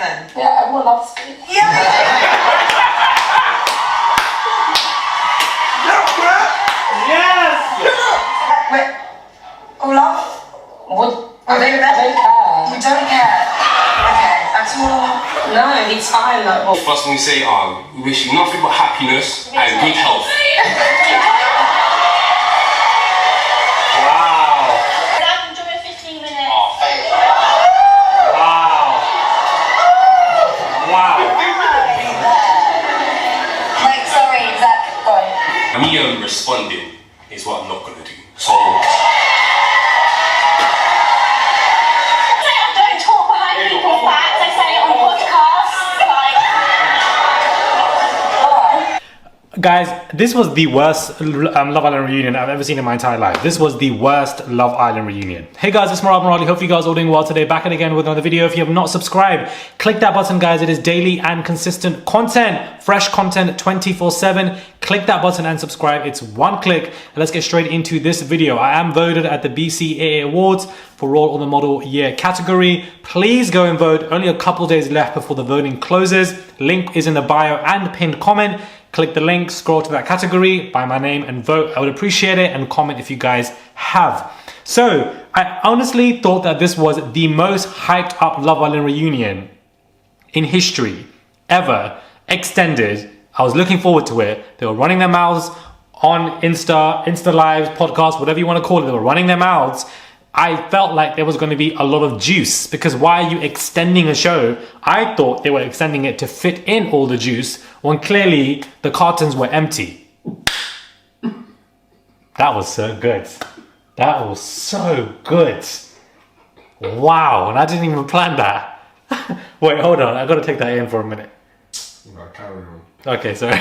then. Yeah, everyone loves me. Yeah. Yes! Wait. Oh, love? What? Oh, they I don't care. You don't care? Okay, that's all. No, it's fine. Like, well, First thing we say, we wish you nothing but happiness and good health. Wow. Enjoy a 15-minute. Oh, thank you. Wow. Wow. Like, sorry, Zach, go on. Me responding is what I'm not gonna do. So I don't talk behind people's backs. I say it on podcasts. Guys, this was the worst Love Island reunion I've ever seen in my entire life. This was the worst Love Island reunion. Hey guys, it's Murad Murali. Hope you guys are all doing well today. Back again with another video. If you have not subscribed, click that button, guys. It is daily and consistent content, fresh content 24/7. Click that button and subscribe. It's one click. And let's get straight into this video. I am voted at the BCAA Awards for Role of the Model Year category. Please go and vote. Only a couple days left before the voting closes. Link is in the bio and pinned comment. Click the link, scroll to that category, by my name and vote. I would appreciate it, and comment if you guys have. So I honestly thought that this was the most hyped up Love Island reunion in history ever, extended. I was looking forward to it. They were running their mouths on Insta Lives, podcasts, whatever you want to call it. They were running their mouths. I felt like there was going to be a lot of juice, because why are you extending a show? I thought they were extending it to fit in all the juice when clearly the cartons were empty. That was so good. That was so good. Wow, and I didn't even plan that. Wait, hold on. I got to take that in for a minute. carry on. Okay, sorry.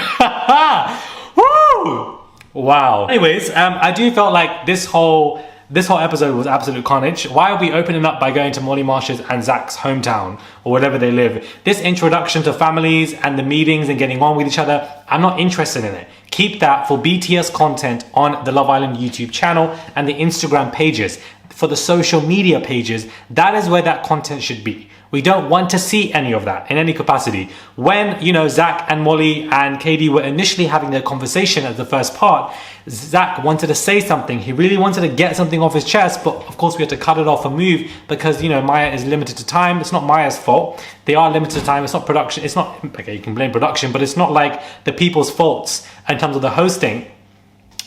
Woo! Wow. Anyways, I do felt like this whole episode was absolute carnage. Why are we opening up by going to Molly Marsh's and Zach's hometown or wherever they live? This introduction to families and the meetings and getting on with each other, I'm not interested in it. Keep that for BTS content on the Love Island YouTube channel and the Instagram pages. For the social media pages, that is where that content should be. We don't want to see any of that in any capacity. When, you know, Zach and Molly and Katie were initially having their conversation at the first part, Zach wanted to say something. He really wanted to get something off his chest, but of course we had to cut it off and move because, you know, Maya is limited to time. It's not Maya's fault. They are limited to time. It's not production. It's not, okay, you can blame production, but it's not like the people's faults in terms of the hosting.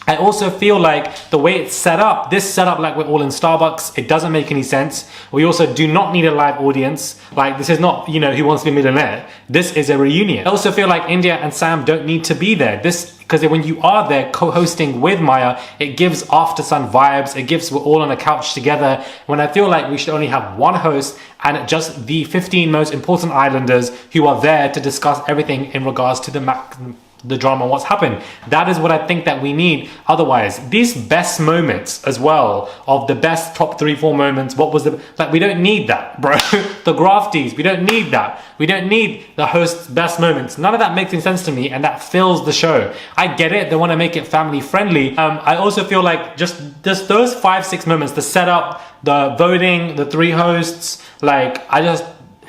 I also feel like the way it's set up, this setup like we're all in Starbucks, it doesn't make any sense. We also do not need a live audience. Like, this is not, you know, Who Wants to Be a Millionaire. This is a reunion. I also feel like India and Sam don't need to be there. Because when you are there co-hosting with Maya, it gives After Sun vibes. It gives we're all on a couch together. When I feel like we should only have one host and just the 15 most important islanders who are there to discuss everything in regards to the drama, what's happened. That is what I think that we need. Otherwise, these best moments as well, of the best top 3-4 moments, what was the, like, we don't need that, bro. The grafties, we don't need that. We don't need the host's best moments. None of that makes any sense to me, and that fills the show. I get it, they want to make it family friendly. I also feel like just those 5-6 moments, the setup, the voting, the 3 hosts, like,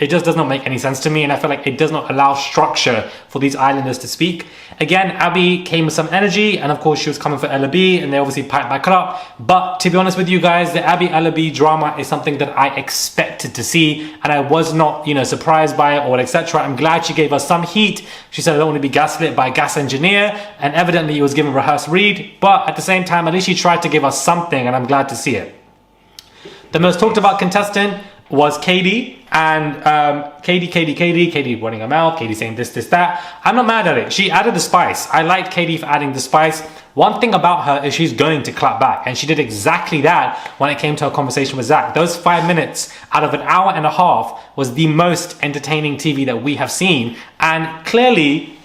it just does not make any sense to me, and I feel like it does not allow structure for these islanders to speak. Again, Abby came with some energy, and of course she was coming for Ella B, and they obviously piped back up. But to be honest with you guys, the Abby Ella B drama is something that I expected to see, and I was not, you know, surprised by it or etc. I'm glad she gave us some heat. She said, I don't want to be gaslit by a gas engineer, and evidently he was given rehearsed read, but at the same time, at least she tried to give us something, and I'm glad to see it. The most talked about contestant was Katie, and Katie running her mouth, Katie saying this, that. I'm not mad at it. She added the spice. I liked Katie for adding the spice. One thing about her is she's going to clap back, and she did exactly that when it came to her conversation with Zach. Those 5 minutes out of an hour and a half was the most entertaining TV that we have seen, and clearly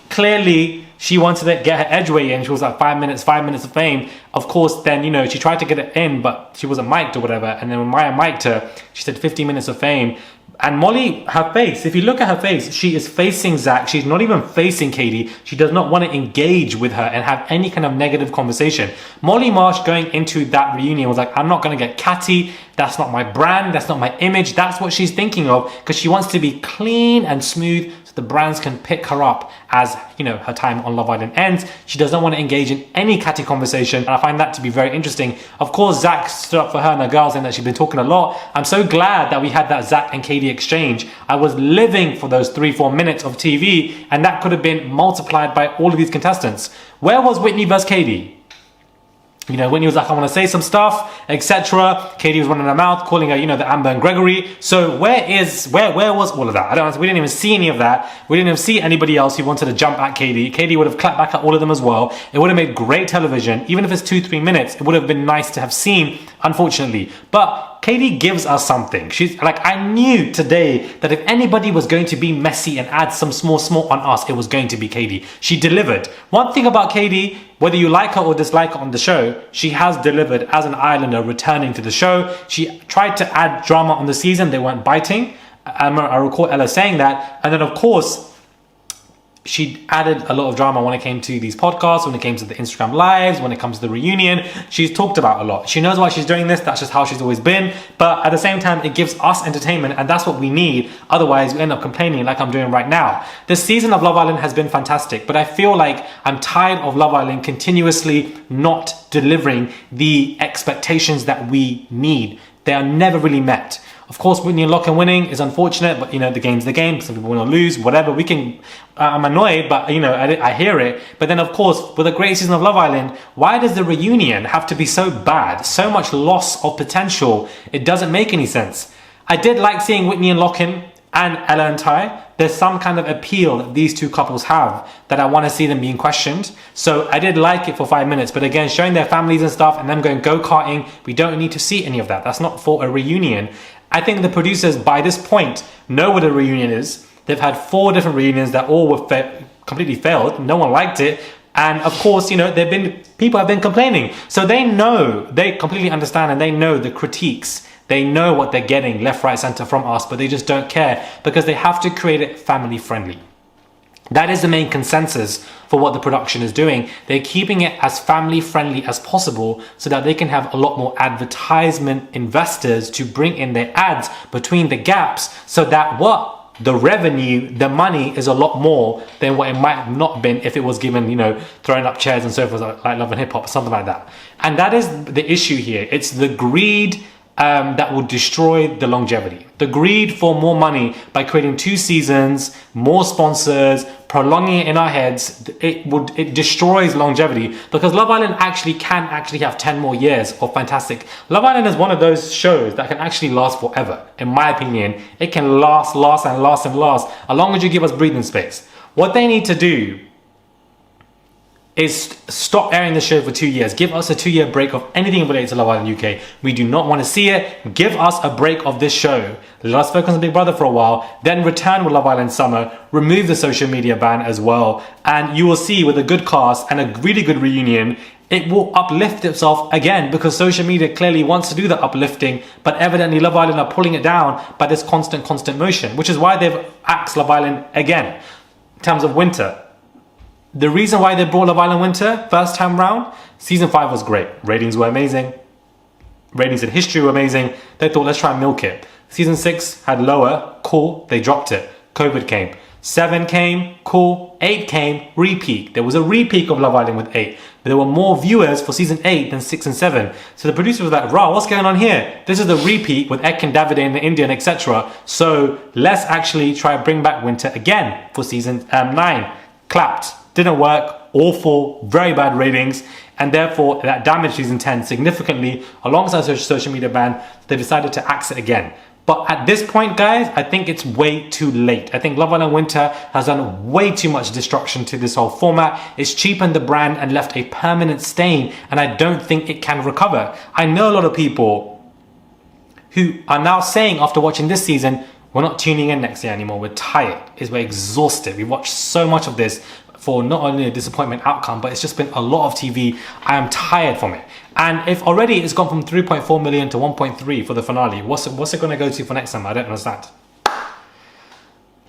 she wanted to get her edgeway in. She was like 5 minutes of fame. Of course, then, you know, she tried to get it in, but she wasn't mic'd or whatever. And then when Maya mic'd her, she said 15 minutes of fame. And Molly, her face, if you look at her face, she is facing Zach. She's not even facing Katie. She does not want to engage with her and have any kind of negative conversation. Molly Marsh going into that reunion was like, I'm not going to get catty. That's not my brand. That's not my image. That's what she's thinking of, because she wants to be clean and smooth so the brands can pick her up as, you know, her time on Love Island ends. She doesn't want to engage in any catty conversation. And I find that to be very interesting. Of course, Zach stood up for her and the girls and that she's been talking a lot. I'm so glad that we had that Zach and Katie exchange. I was living for those 3-4 minutes of TV, and that could have been multiplied by all of these contestants. Where was Whitney versus Katie? You know, Whitney was like, I want to say some stuff, etc. Katie was running her mouth, calling her, you know, the Amber and Gregory. So where was all of that? I don't know. We didn't even see any of that. We didn't even see anybody else who wanted to jump at Katie. Katie would have clapped back at all of them as well. It would have made great television. Even if it's 2-3 minutes, it would have been nice to have seen, unfortunately. But Katie gives us something. She's like, I knew today that if anybody was going to be messy and add some small on us, it was going to be Katie. She delivered. One thing about Katie, whether you like her or dislike her on the show, she has delivered as an Islander returning to the show. She tried to add drama on the season. They weren't biting. I recall Ella saying that. And then, of course, she added a lot of drama when it came to these podcasts, when it came to the Instagram lives, when it comes to the reunion. She's talked about a lot. She knows why she's doing this. That's just how she's always been. But at the same time, it gives us entertainment, and that's what we need. Otherwise, we end up complaining like I'm doing right now. This season of Love Island has been fantastic, but I feel like I'm tired of Love Island continuously not delivering the expectations that we need. They are never really met. Of course, Whitney and Lochan winning is unfortunate, but, you know, the game's the game. Some people win or lose, whatever. We can, I'm annoyed, but, you know, I hear it. But then, of course, with a great season of Love Island, why does the reunion have to be so bad? So much loss of potential. It doesn't make any sense. I did like seeing Whitney and Lochan and Ella and Ty. There's some kind of appeal that these two couples have that I want to see them being questioned. So I did like it for 5 minutes. But again, showing their families and stuff and them going go-karting, we don't need to see any of that. That's not for a reunion. I think the producers, by this point, know what a reunion is. They've had 4 different reunions that all were completely failed. No one liked it. And of course, you know, people have been complaining. So they know, they completely understand, and they know the critiques. They know what they're getting left, right, center from us, but they just don't care because they have to create it family friendly. That is the main consensus for what the production is doing. They're keeping it as family friendly as possible so that they can have a lot more advertisement investors to bring in their ads between the gaps, so that the revenue, the money is a lot more than what it might have not been if it was given, you know, throwing up chairs and sofas like Love and Hip Hop, something like that. And that is the issue here. It's the greed that will destroy the longevity. The greed for more money by creating 2 seasons, more sponsors, prolonging it in our heads, it destroys longevity, because Love Island can have 10 more years of fantastic. Love Island is one of those shows that can actually last forever. In my opinion, it can last and last, as long as you give us breathing space. What they need to do is stop airing the show for 2 years. Give us a 2-year break of anything related to Love Island UK. We do not want to see it. Give us a break of this show. Let us focus on Big Brother for a while, then return with Love Island Summer, remove the social media ban as well, and you will see with a good cast and a really good reunion, it will uplift itself again, because social media clearly wants to do the uplifting, but evidently Love Island are pulling it down by this constant motion, which is why they've axed Love Island again in terms of winter. The reason why they brought Love Island Winter first time round, season 5 was great. Ratings were amazing. Ratings in history were amazing. They thought, let's try and milk it. Season 6 had lower, cool, they dropped it. COVID came. 7 came, cool. 8 came, repeat. There was a repeat of Love Island with 8. But there were more viewers for season 8 than 6 and 7. So the producer was like, rah, what's going on here? This is the repeat with Ek and Davide and the Indian, etc. So let's actually try and bring back Winter again for season 9. Clapped. Didn't work, awful, very bad ratings, and therefore that damaged season 10 significantly. Alongside social media ban, they decided to axe it again. But at this point, guys, I think it's way too late. I think Love Island Winter has done way too much destruction to this whole format. It's cheapened the brand and left a permanent stain, and I don't think it can recover. I know a lot of people who are now saying after watching this season, we're not tuning in next year anymore, we're tired, we're exhausted. We've watched so much of this for not only a disappointment outcome, but it's just been a lot of TV. I am tired from it. And if already it's gone from 3.4 million to 1.3 for the finale, what's it going to go to for next time? I don't understand.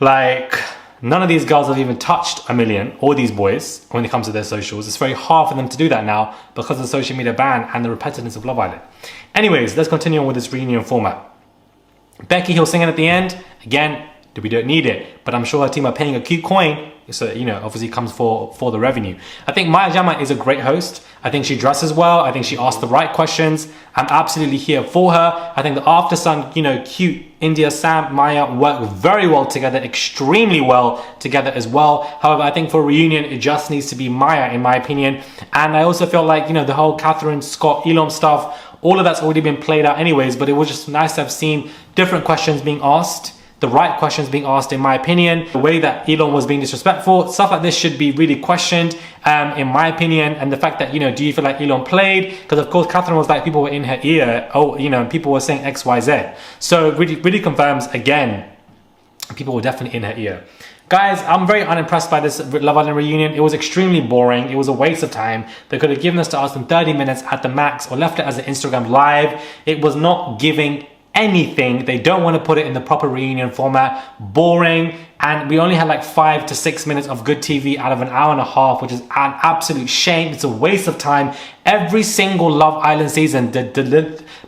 Like, none of these girls have even touched a million, or these boys, when it comes to their socials. It's very hard for them to do that now because of the social media ban and the repetitiveness of Love Island. Anyways, let's continue on with this reunion format. Becky Hill singing at the end. Again, we don't need it, but I'm sure her team are paying a cute coin, so you know, obviously comes for the revenue. I think Maya Jama is a great host. I think she dresses well. I think she asks the right questions. I'm absolutely here for her. I think the After Sun, you know, cute India, Sam, Maya work very well together, extremely well together as well. However, I think for a reunion, it just needs to be Maya, in my opinion. And I also feel like, you know, the whole Catherine, Scott, Elon stuff, all of that's already been played out anyways, but it was just nice to have seen different questions being asked. The right questions being asked, in my opinion. The way that Elon was being disrespectful, stuff like this should be really questioned, in my opinion. And the fact that, you know, do you feel like Elon played? Because of course, Catherine was like, people were in her ear. Oh, you know, people were saying X, Y, Z. So really confirms again, people were definitely in her ear. Guys, I'm very unimpressed by this Love Island reunion. It was extremely boring. It was a waste of time. They could have given us to us in 30 minutes at the max, or left it as an Instagram live. It was not giving anything. They don't want to put it in the proper reunion format. Boring. And we only had like 5 to 6 minutes of good TV out of an hour and a half, which is an absolute shame. It's a waste of time. Every single Love Island season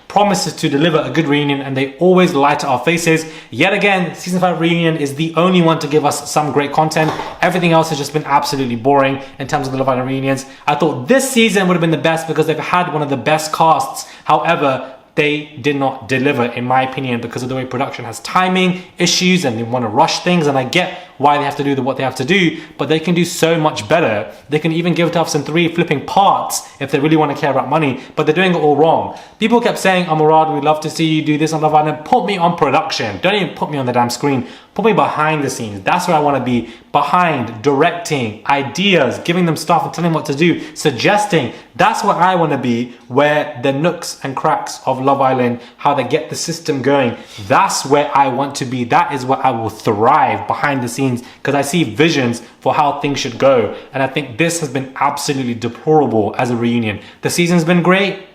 promises to deliver a good reunion, and they always lie to our faces. Yet again, season 5 reunion is the only one to give us some great content. Everything else has just been absolutely boring in terms of the Love Island reunions. I thought this season would have been the best because they've had one of the best casts. However, they did not deliver, in my opinion, because of the way production has timing issues and they want to rush things. And I get why they have to do what they have to do, but they can do so much better. They can even give it to us in 3 flipping parts if they really want to care about money, but they're doing it all wrong. People kept saying, oh, Murad, we'd love to see you do this on Love Island. Put me on production. Don't even put me on the damn screen. Put me behind the scenes. That's where I want to be. Behind, directing, ideas, giving them stuff and telling them what to do, suggesting. That's where I want to be, where the nooks and cracks of Love Island, how they get the system going. That's where I want to be. That is where I will thrive, behind the scenes, because I see visions for how things should go. And I think this has been absolutely deplorable as a reunion. The season's been great.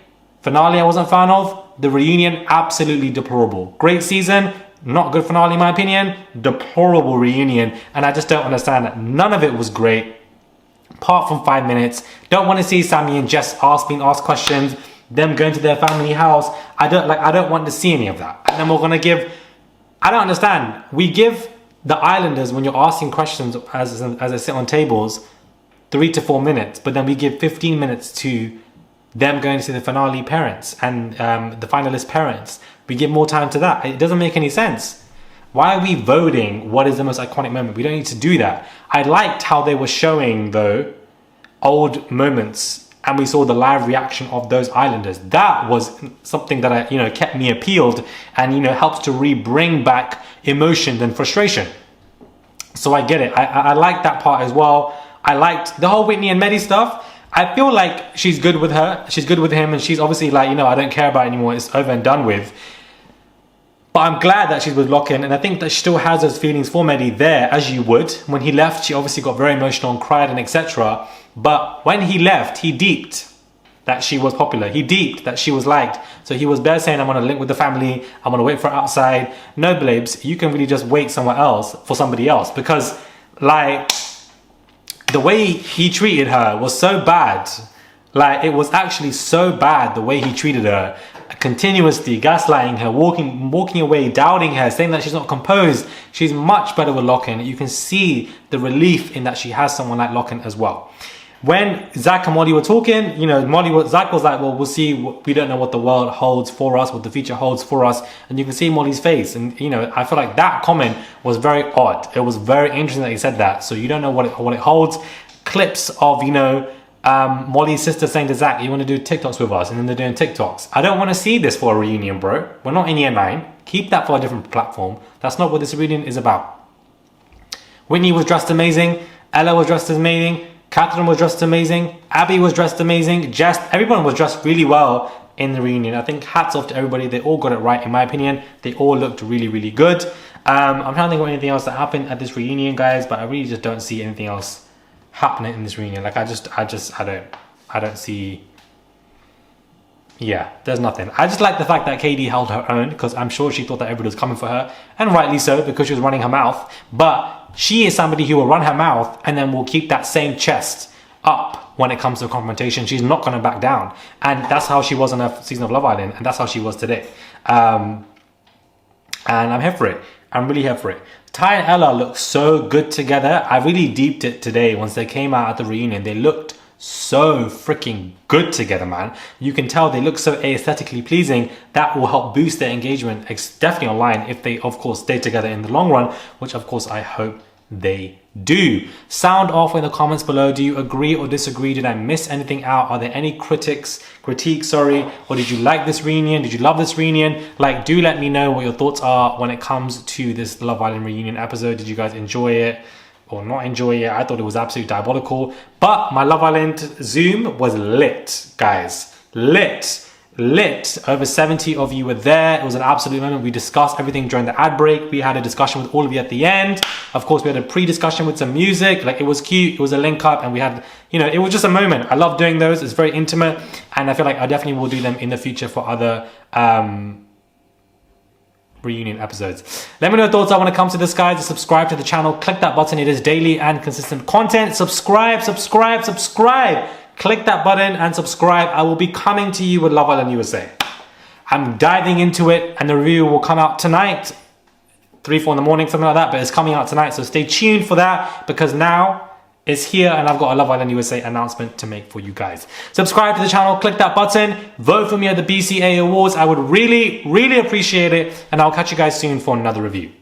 Finale I wasn't a fan of. The reunion, absolutely deplorable. Great season. Not good finale in my opinion. Deplorable reunion. And I just don't understand that none of it was great, apart from 5 minutes. Don't want to see Sammy and Jess being asked questions, them going to their family house. I don't want to see any of that. And then we're gonna give, I don't understand. We give the Islanders, when you're asking questions as they sit on tables, 3 to 4 minutes, but then we give 15 minutes to them going to see the finale parents and the finalist parents. We give more time to that. It doesn't make any sense. Why are we voting what is the most iconic moment? We don't need to do that. I liked how they were showing, though, old moments, and we saw the live reaction of those Islanders. That was something that kept me appealed and helps to bring back emotion and frustration. So I get it. I like that part as well. I liked the whole Whitney and Mehdi stuff. I feel like she's good with her. She's good with him, and she's obviously like, I don't care about it anymore. It's over and done with. But I'm glad that she's with Locken, and I think that she still has those feelings for Mehdi there, as you would. When he left, she obviously got very emotional and cried and etc. But when he left, he deeped that she was popular. He deeped that she was liked. So he was there saying, I'm going to link with the family. I'm going to wait for her outside. No, babes, you can really just wait somewhere else for somebody else. Because, like, the way he treated her was so bad. Like, it was actually so bad the way he treated her. Continuously gaslighting her, walking away, doubting her, saying that she's not composed. She's much better with Locken. You can see the relief in that she has someone like Locken as well. When Zach and Molly were talking, Zach was like, well, we'll see. We don't know what the world holds for us, what the future holds for us. And you can see Molly's face. And, I feel like that comment was very odd. It was very interesting that he said that. So you don't know what it holds. Clips of, Molly's sister saying to Zach, you want to do TikToks with us? And then they're doing TikToks. I don't want to see this for a reunion, bro. We're not in year 9. Keep that for a different platform. That's not what this reunion is about. Whitney was dressed amazing. Ella was dressed amazing. Catherine was dressed amazing. Abby was dressed amazing. Everyone was dressed really well in the reunion. I think hats off to everybody. They all got it right, in my opinion. They all looked really, really good. I'm trying to think of anything else that happened at this reunion, guys, but I really just don't see anything else happening in this reunion. Like, I don't see Yeah, there's nothing. I just like the fact that Katie held her own because I'm sure she thought that everybody was coming for her, and rightly so because she was running her mouth. But she is somebody who will run her mouth and then will keep that same chest up when it comes to confrontation. She's not going to back down, and that's how she was on her season of Love Island, and that's how she was today. And I'm here for it. I'm really here for it. Ty and Ella look so good together. I really deeped it today once they came out at the reunion. They looked so freaking good together, man. You can tell they look so aesthetically pleasing. That will help boost their engagement. It's definitely online if they, of course, stay together in the long run, which, of course, I hope they do. Sound off in the comments below. Do you agree or disagree? Did I miss anything out? Are there any critiques, or did you like this reunion? Did you love this reunion? Like, do let me know what your thoughts are when it comes to this Love Island reunion episode. Did you guys enjoy it or not enjoy it? I thought it was absolutely diabolical, but my Love Island Zoom was lit, guys. Lit. Over 70 of you were there. It was an absolute moment. We discussed everything during the ad break. We had a discussion with all of you at the end. Of course, we had a pre-discussion with some music. Like, it was cute. It was a link up, and we had, you know, it was just a moment. I love doing those. It's very intimate, and I feel like I definitely will do them in the future for other reunion episodes. Let me know your thoughts are when it comes to this, guys. Subscribe to the channel. Click that button. It is daily and consistent content. Subscribe. Click that button and subscribe. I will be coming to you with Love Island USA. I'm diving into it, and the review will come out tonight, 3, 4 in the morning, something like that, but it's coming out tonight, so stay tuned for that, because now it's here and I've got a Love Island USA announcement to make for you guys. Subscribe to the channel, click that button, vote for me at the BCA Awards. I would really, really appreciate it, and I'll catch you guys soon for another review.